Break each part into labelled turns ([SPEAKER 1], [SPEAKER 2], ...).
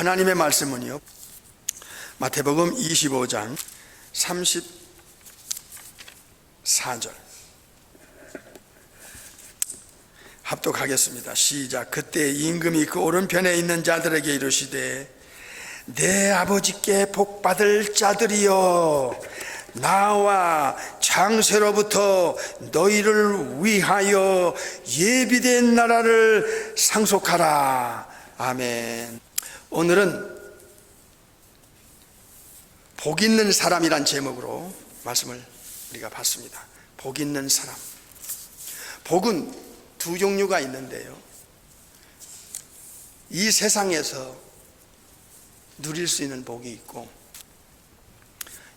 [SPEAKER 1] 하나님의 말씀은요, 마태복음 25장 34절 합독하겠습니다. 시작. 그때 임금이 그 오른편에 있는 자들에게 이르시되 내 아버지께 복받을 자들이여, 나와 창세로부터 너희를 위하여 예비된 나라를 상속하라. 아멘. 오늘은 복 있는 사람이란 제목으로 말씀을 우리가 봤습니다. 복 있는 사람. 복은 두 종류가 있는데요, 이 세상에서 누릴 수 있는 복이 있고,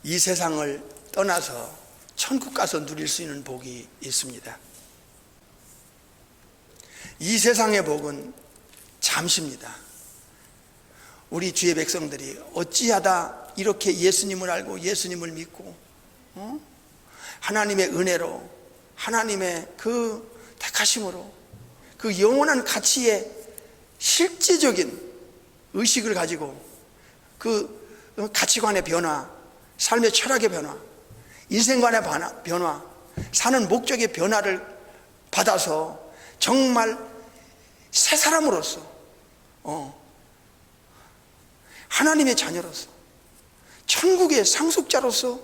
[SPEAKER 1] 이 세상을 떠나서 천국 가서 누릴 수 있는 복이 있습니다. 이 세상의 복은 잠시입니다. 우리 주의 백성들이 어찌하다 이렇게 예수님을 알고 예수님을 믿고 하나님의 은혜로, 하나님의 그 택하심으로 그 영원한 가치의 실제적인 의식을 가지고 그 가치관의 변화, 삶의 철학의 변화, 인생관의 변화, 사는 목적의 변화를 받아서 정말 새 사람으로서, 하나님의 자녀로서, 천국의 상속자로서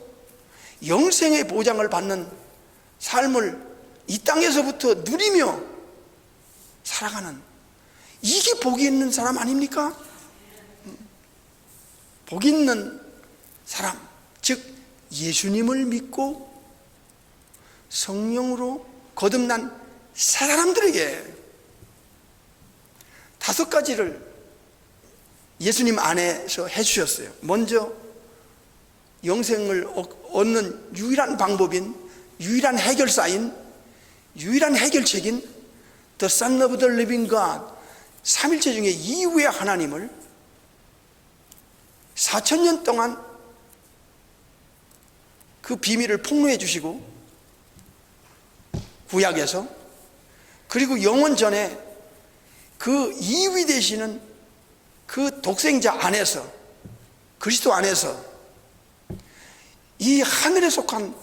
[SPEAKER 1] 영생의 보장을 받는 삶을 이 땅에서부터 누리며 살아가는, 이게 복이 있는 사람 아닙니까? 복 있는 사람, 즉 예수님을 믿고 성령으로 거듭난 사람들에게 5가지를 예수님 안에서 해주셨어요. 먼저 영생을 얻는 유일한 방법인, 유일한 해결사인, 유일한 해결책인 The Son of the Living God, 삼일체 중에 이후의 하나님을 4000년 동안 그 비밀을 폭로해 주시고, 구약에서, 그리고 영원 전에 그 2위 되시는 그 독생자 안에서, 그리스도 안에서 이 하늘에 속한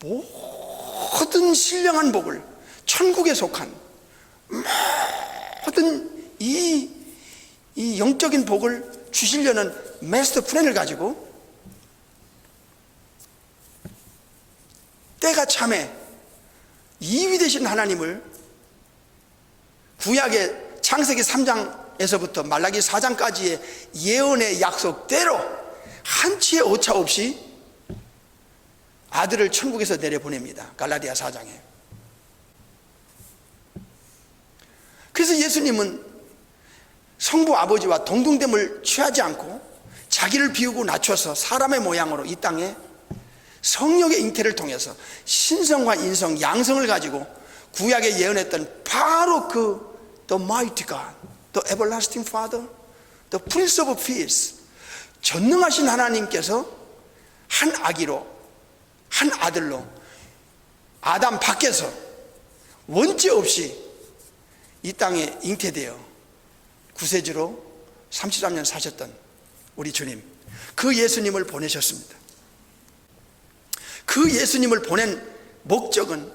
[SPEAKER 1] 모든 신령한 복을, 천국에 속한 모든 이 영적인 복을 주시려는 마스터 플랜을 가지고 때가 참에 2위 되신 하나님을 구약의 창세기 3장에서부터 말라기 4장까지의 예언의 약속대로 한치의 오차 없이 아들을 천국에서 내려보냅니다. 갈라디아 4장에. 그래서 예수님은 성부 아버지와 동등됨을 취하지 않고 자기를 비우고 낮춰서 사람의 모양으로 이 땅에 성령의 잉태를 통해서 신성과 인성, 양성을 가지고 구약에 예언했던 바로 그 The Mighty God, The Everlasting Father, The Prince of Peace, 전능하신 하나님께서 한 아기로, 한 아들로 아담 밖에서 원죄 없이 이 땅에 잉태되어 구세주로 33년 사셨던 우리 주님, 그 예수님을 보내셨습니다. 그 예수님을 보낸 목적은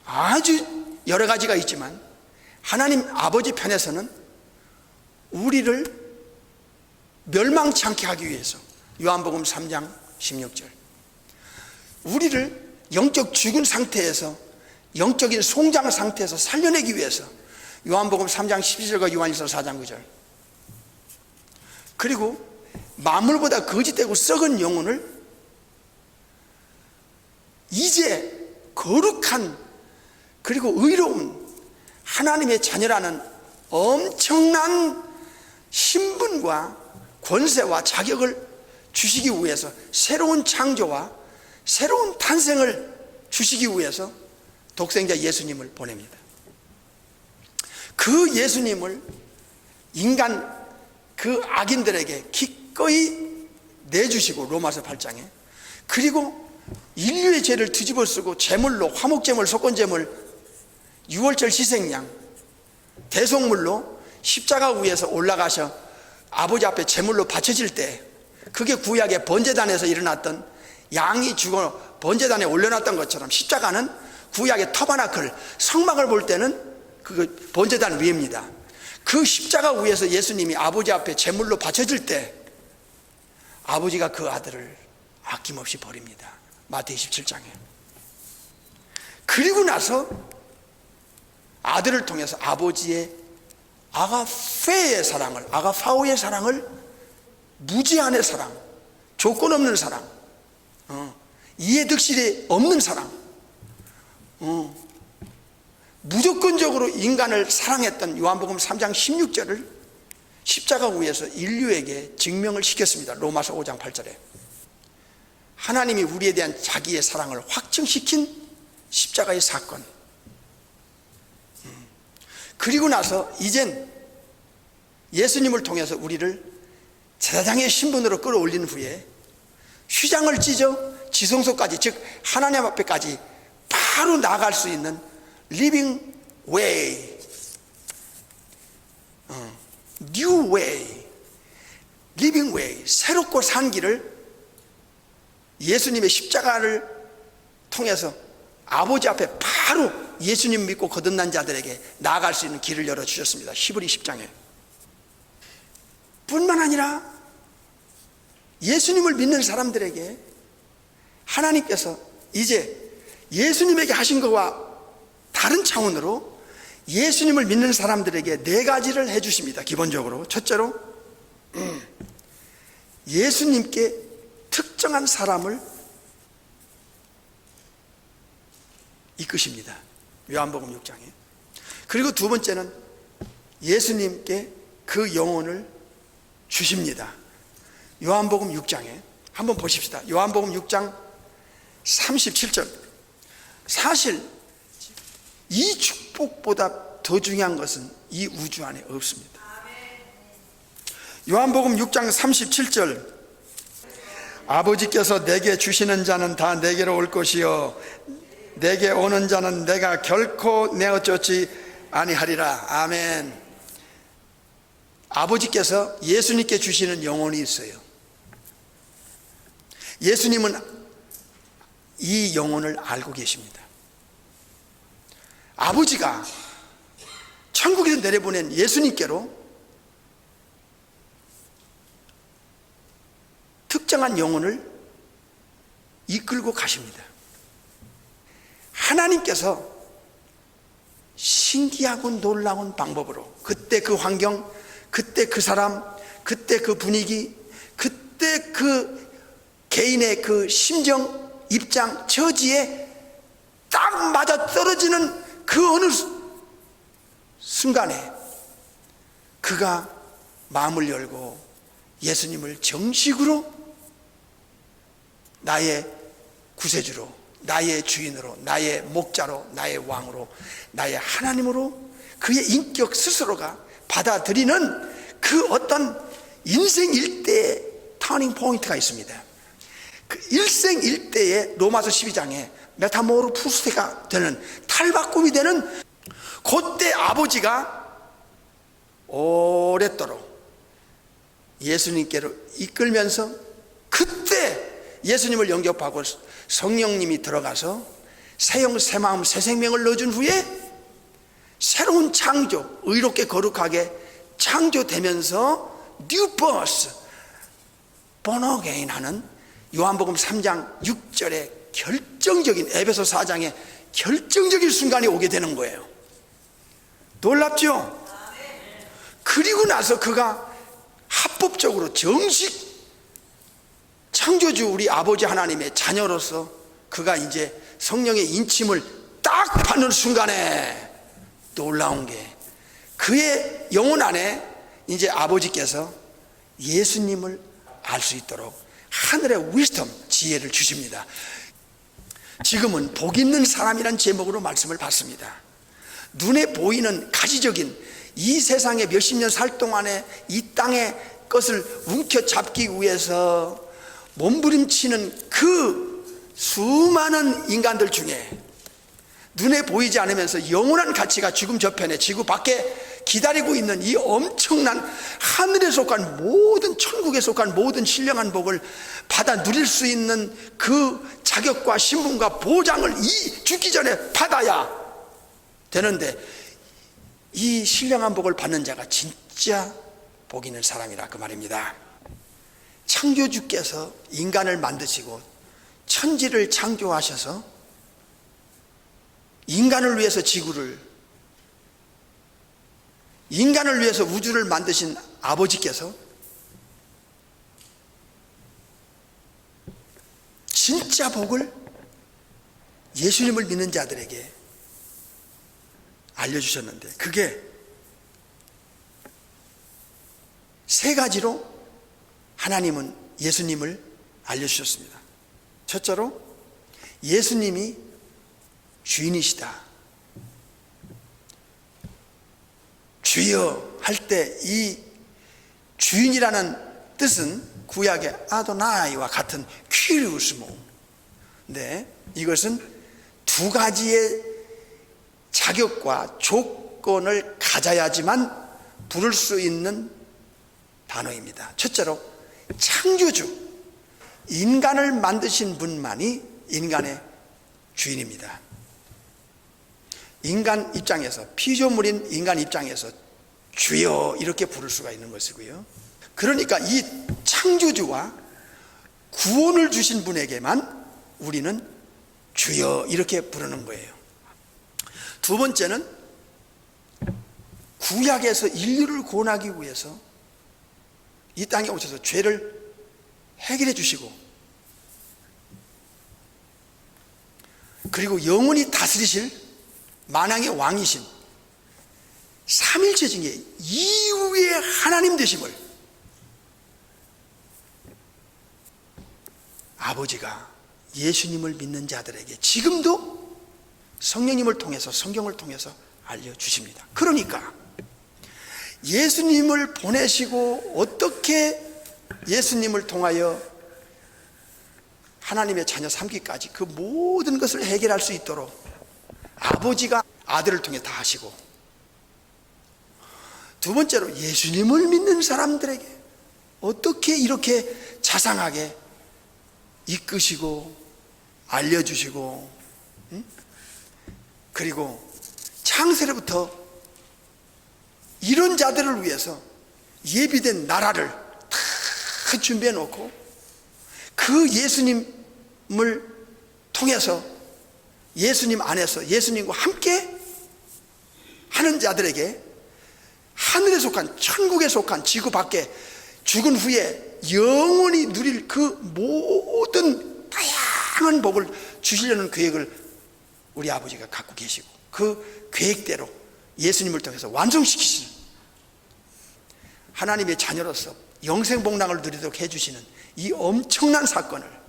[SPEAKER 1] 아주 여러 가지가 있지만, 하나님 아버지 편에서는 우리를 멸망치 않게 하기 위해서, 요한복음 3장 16절, 우리를 영적 죽은 상태에서, 영적인 송장 상태에서 살려내기 위해서, 요한복음 3장 12절과 요한일서 4장 9절, 그리고 만물보다 거짓되고 썩은 영혼을 이제 거룩한 그리고 의로운 하나님의 자녀라는 엄청난 신분과 권세와 자격을 주시기 위해서, 새로운 창조와 새로운 탄생을 주시기 위해서 독생자 예수님을 보냅니다. 그 예수님을 인간 그 악인들에게 기꺼이 내주시고, 로마서 8장에, 그리고 인류의 죄를 뒤집어 쓰고 제물로, 화목제물, 속건제물, 유월절 희생양, 대속물로 십자가 위에서 올라가셔 아버지 앞에 제물로 바쳐질 때, 그게 구약의 번제단에서 일어났던 양이 죽어 번제단에 올려놨던 것처럼 십자가는 구약의 터바나클 성막을 볼 때는 그 번제단 위입니다. 그 십자가 위에서 예수님이 아버지 앞에 제물로 바쳐질 때 아버지가 그 아들을 아낌없이 버립니다. 마태복음 27장에. 그리고 나서 아들을 통해서 아버지의 아가페의 사랑을, 아가파오의 사랑을, 무제한의 사랑, 조건 없는 사랑, 이해득실이 없는 사랑, 무조건적으로 인간을 사랑했던 요한복음 3장 16절을 십자가 위에서 인류에게 증명을 시켰습니다. 로마서 5장 8절에 하나님이 우리에 대한 자기의 사랑을 확증시킨 십자가의 사건. 그리고 나서 이젠 예수님을 통해서 우리를 제사장의 신분으로 끌어올린 후에 휘장을 찢어 지성소까지, 즉 하나님 앞에까지 바로 나아갈 수 있는 living way, new way, living way, 새롭고 산 길을 예수님의 십자가를 통해서 아버지 앞에 바로 예수님 믿고 거듭난 자들에게 나아갈 수 있는 길을 열어주셨습니다. 히브리 10장에. 뿐만 아니라 예수님을 믿는 사람들에게 하나님께서 이제 예수님에게 하신 것과 다른 차원으로 예수님을 믿는 사람들에게 4가지를 해주십니다. 기본적으로 첫째로 예수님께 특정한 사람을 이끄십니다. 요한복음 6장에. 그리고 두 번째는 예수님께 그 영혼을 주십니다. 요한복음 6장에 한번 보십시다. 요한복음 6장 37절. 사실 이 축복보다 더 중요한 것은 이 우주 안에 없습니다. 요한복음 6장 37절. 아버지께서 내게 주시는 자는 다 내게로 올 것이요 내게 오는 자는 내가 결코 내어 쫓지 아니하리라. 아멘. 아버지께서 예수님께 주시는 영혼이 있어요. 예수님은 이 영혼을 알고 계십니다. 아버지가 천국에서 내려보낸 예수님께로 특정한 영혼을 이끌고 가십니다. 하나님께서 신기하고 놀라운 방법으로 그때 그 환경, 그때 그 사람, 그때 그 분위기, 그때 그 개인의 그 심정, 입장, 처지에 딱 맞아 떨어지는 그 어느 순간에 그가 마음을 열고 예수님을 정식으로 나의 구세주로, 나의 주인으로, 나의 목자로, 나의 왕으로, 나의 하나님으로 그의 인격 스스로가 받아들이는 그 어떤 인생 일대의 터닝 포인트가 있습니다. 그 일생일대의 로마서 12장에 메타모르푸스가 되는, 탈바꿈이 되는 그때 아버지가 오랫도록 예수님께로 이끌면서 그때 예수님을 영접하고 성령님이 들어가서 새 영, 새 마음, 새 생명을 넣어준 후에 새로운 창조, 의롭게 거룩하게 창조되면서 뉴 버스, born again 하는 요한복음 3장 6절의 결정적인, 에베소 4장의 결정적인 순간이 오게 되는 거예요. 놀랍죠? 그리고 나서 그가 합법적으로 정식 창조주 우리 아버지 하나님의 자녀로서 그가 이제 성령의 인침을 딱 받는 순간에 놀라운 게 그의 영혼 안에 이제 아버지께서 예수님을 알 수 있도록 하늘의 위스덤, 지혜를 주십니다. 지금은 복 있는 사람이란 제목으로 말씀을 받습니다. 눈에 보이는 가시적인 이 세상에 몇십 년 살 동안에 이 땅의 것을 움켜잡기 위해서 몸부림치는 그 수많은 인간들 중에 눈에 보이지 않으면서 영원한 가치가 죽음 저편에 지구 밖에 기다리고 있는 이 엄청난 하늘에 속한 모든, 천국에 속한 모든 신령한 복을 받아 누릴 수 있는 그 자격과 신분과 보장을 이 죽기 전에 받아야 되는데, 이 신령한 복을 받는 자가 진짜 복 있는 사람이라 그 말입니다. 창조주께서 인간을 만드시고 천지를 창조하셔서 인간을 위해서 지구를, 인간을 위해서 우주를 만드신 아버지께서 진짜 복을 예수님을 믿는 자들에게 알려주셨는데, 그게 세 가지로 하나님은 예수님을 알려주셨습니다. 첫째로, 예수님이 주인이시다. 주여 할 때 이 주인이라는 뜻은 구약의 아도나이와 같은 퀴리우스모. 네, 이것은 두 가지의 자격과 조건을 가져야지만 부를 수 있는 단어입니다. 첫째로, 창조주, 인간을 만드신 분만이 인간의 주인입니다. 인간 입장에서, 피조물인 인간 입장에서 주여 이렇게 부를 수가 있는 것이고요. 그러니까 이 창조주와 구원을 주신 분에게만 우리는 주여 이렇게 부르는 거예요. 두 번째는, 구약에서 인류를 구원하기 위해서 이 땅에 오셔서 죄를 해결해 주시고, 그리고 영원히 다스리실 만왕의 왕이신 삼일체 중에 이후의 하나님 되심을 아버지가 예수님을 믿는 자들에게 지금도 성령님을 통해서, 성경을 통해서 알려주십니다. 그러니까 예수님을 보내시고 어떻게 예수님을 통하여 하나님의 자녀 삼기까지 그 모든 것을 해결할 수 있도록 아버지가 아들을 통해 다 하시고, 두 번째로 예수님을 믿는 사람들에게 어떻게 이렇게 자상하게 이끄시고 알려주시고, 그리고 창세로부터 이런 자들을 위해서 예비된 나라를 다 준비해 놓고 그 예수님을 통해서 예수님 안에서 예수님과 함께 하는 자들에게 하늘에 속한, 천국에 속한, 지구 밖에 죽은 후에 영원히 누릴 그 모든 다양한 복을 주시려는 계획을 우리 아버지가 갖고 계시고, 그 계획대로 예수님을 통해서 완성시키시는, 하나님의 자녀로서 영생복락을 누리도록 해주시는 이 엄청난 사건을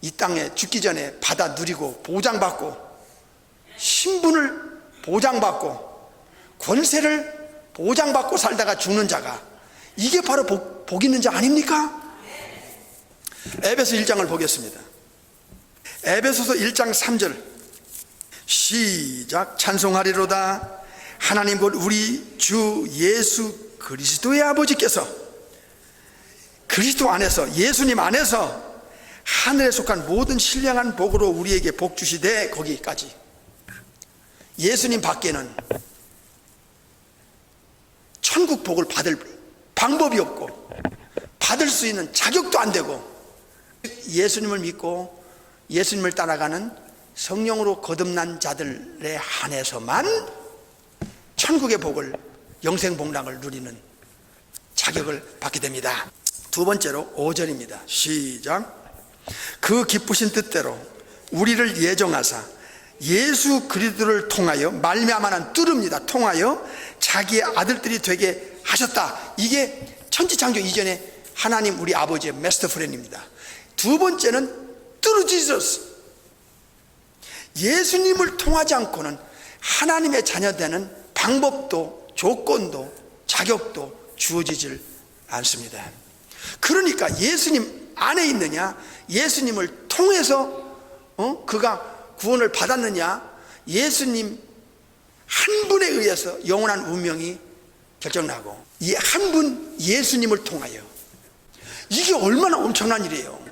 [SPEAKER 1] 이 땅에 죽기 전에 받아 누리고 보장받고, 신분을 보장받고 권세를 보장받고 살다가 죽는 자가, 이게 바로 복 있는 자 아닙니까? 에베소 1장을 보겠습니다. 에베소서 1장 3절 시작. 찬송하리로다 하나님 곧 우리 주 예수 그리스도의 아버지께서 그리스도 안에서, 예수님 안에서 하늘에 속한 모든 신령한 복으로 우리에게 복 주시되, 거기까지. 예수님 밖에는 천국 복을 받을 방법이 없고 받을 수 있는 자격도 안 되고, 예수님을 믿고 예수님을 따라가는 성령으로 거듭난 자들에 한해서만 천국의 복을, 영생복락을 누리는 자격을 받게 됩니다. 두 번째로 5절입니다. 시작. 그 기쁘신 뜻대로 우리를 예정하사 예수 그리스도를 통하여 말미암아는 뚫읍니다. 통하여 자기의 아들들이 되게 하셨다. 이게 천지창조 이전에 하나님 우리 아버지의 마스터 플랜입니다. 두 번째는 through Jesus, 예수님을 통하지 않고는 하나님의 자녀되는 방법도 조건도 자격도 주어지질 않습니다. 그러니까 예수님 안에 있느냐, 예수님을 통해서 그가 구원을 받았느냐, 예수님 한 분에 의해서 영원한 운명이 결정나고, 이 한 분 예수님을 통하여. 이게 얼마나 엄청난 일이에요.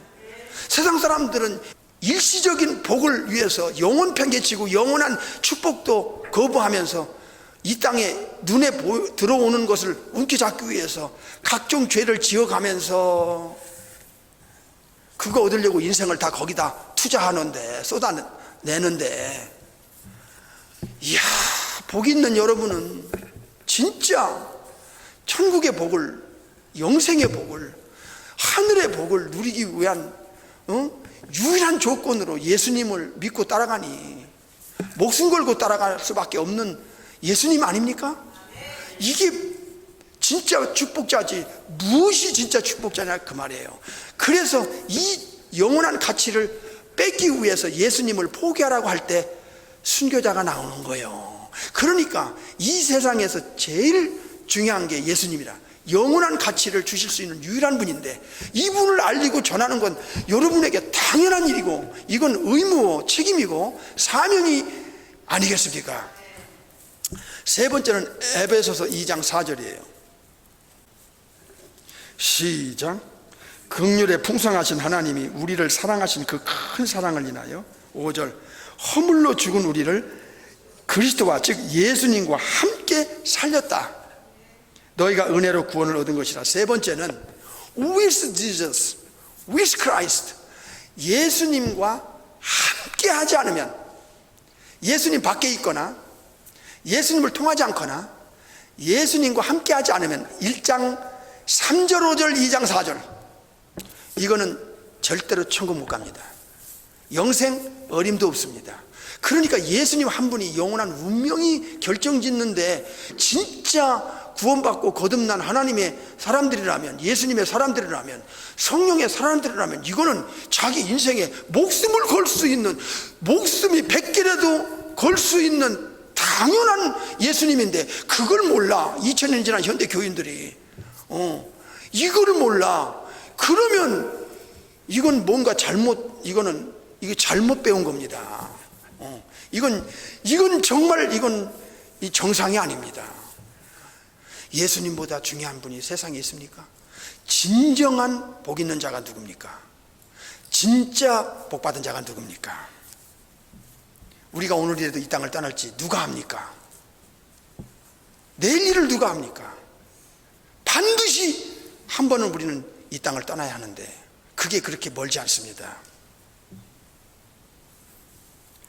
[SPEAKER 1] 세상 사람들은 일시적인 복을 위해서 영원 팽개치고 영원한 축복도 거부하면서 이 땅에 눈에 들어오는 것을 움켜잡기 위해서 각종 죄를 지어가면서 그거 얻으려고 인생을 다 거기다 투자하는데, 쏟아내는데, 이야, 복 있는 여러분은 진짜 천국의 복을, 영생의 복을, 하늘의 복을 누리기 위한 유일한 조건으로 예수님을 믿고 따라가니, 목숨 걸고 따라갈 수밖에 없는 예수님 아닙니까? 이게 진짜 축복자지, 무엇이 진짜 축복자냐 그 말이에요. 그래서 이 영원한 가치를 뺏기 위해서 예수님을 포기하라고 할 때 순교자가 나오는 거예요. 그러니까 이 세상에서 제일 중요한 게 예수님이라, 영원한 가치를 주실 수 있는 유일한 분인데, 이분을 알리고 전하는 건 여러분에게 당연한 일이고, 이건 의무고 책임이고 사명이 아니겠습니까? 세 번째는 에베소서 2장 4절이에요. 시작. 긍휼에 풍성하신 하나님이 우리를 사랑하신 그 큰 사랑을 인하여, 5절, 허물로 죽은 우리를 그리스도와 즉 예수님과 함께 살렸다. 너희가 은혜로 구원을 얻은 것이라. 세 번째는 with Jesus, with Christ, 예수님과 함께 하지 않으면, 예수님 밖에 있거나 예수님을 통하지 않거나 예수님과 함께 하지 않으면 1장 3절 5절 2장 4절, 이거는 절대로 천국 못 갑니다. 영생 어림도 없습니다. 그러니까 예수님 한 분이 영원한 운명이 결정짓는데, 진짜 구원받고 거듭난 하나님의 사람들이라면, 예수님의 사람들이라면, 성령의 사람들이라면, 이거는 자기 인생에 목숨을 걸 수 있는, 목숨이 100개라도 걸 수 있는 당연한 예수님인데, 그걸 몰라. 2000년 지난 현대 교인들이 이거를 몰라. 그러면 이건 뭔가 이게 잘못 배운 겁니다. 이건 정말 이 정상이 아닙니다. 예수님보다 중요한 분이 세상에 있습니까? 진정한 복 있는 자가 누굽니까? 진짜 복 받은 자가 누굽니까? 우리가 오늘이라도 이 땅을 떠날지 누가 합니까? 내일 일을 누가 합니까? 반드시 한 번은 우리는 이 땅을 떠나야 하는데, 그게 그렇게 멀지 않습니다.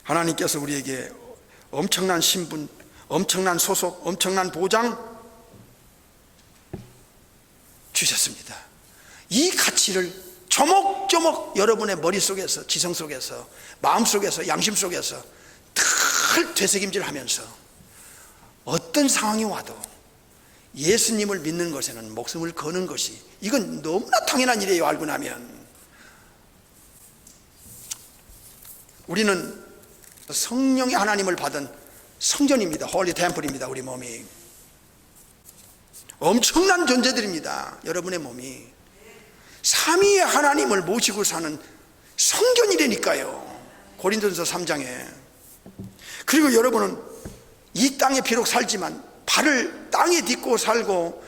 [SPEAKER 1] 하나님께서 우리에게 엄청난 신분, 엄청난 소속, 엄청난 보장 주셨습니다. 이 가치를 조목조목 여러분의 머릿속에서, 지성 속에서, 마음 속에서, 양심 속에서 늘 되새김질하면서 어떤 상황이 와도 예수님을 믿는 것에는 목숨을 거는 것이, 이건 너무나 당연한 일이에요. 알고 나면 우리는 성령의 하나님을 받은 성전입니다. 홀리 템플입니다. 우리 몸이 엄청난 존재들입니다. 여러분의 몸이 삼위의 하나님을 모시고 사는 성전이라니까요. 고린도전서 3장에. 그리고 여러분은 이 땅에 비록 살지만 발을 땅에 딛고 살고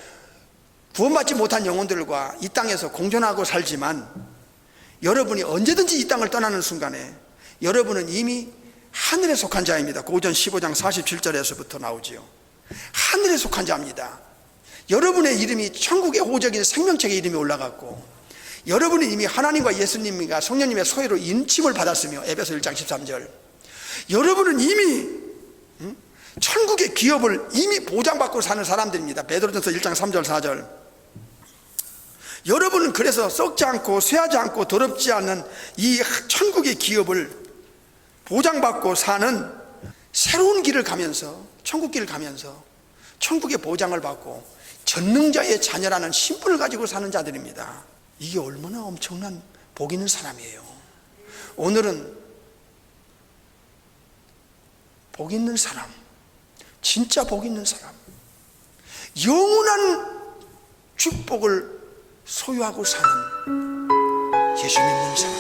[SPEAKER 1] 구원받지 못한 영혼들과 이 땅에서 공존하고 살지만, 여러분이 언제든지 이 땅을 떠나는 순간에 여러분은 이미 하늘에 속한 자입니다. 고전 15장 47절에서부터 나오지요. 하늘에 속한 자입니다. 여러분의 이름이 천국의 호적인 생명책에 이름이 올라갔고, 여러분은 이미 하나님과 예수님과 성령님의 소유로 인침을 받았으며, 에베소 1장 13절, 여러분은 이미 천국의 기업을 이미 보장받고 사는 사람들입니다. 베드로전서 1장 3절 4절. 여러분은 그래서 썩지 않고 쇠하지 않고 더럽지 않는 이 천국의 기업을 보장받고 사는 새로운 길을 가면서, 천국 길을 가면서 천국의 보장을 받고 전능자의 자녀라는 신분을 가지고 사는 자들입니다. 이게 얼마나 엄청난 복 있는 사람이에요. 오늘은 복 있는 사람, 진짜 복 있는 사람, 영원한 축복을 소유하고 사는 예수 믿는 사람,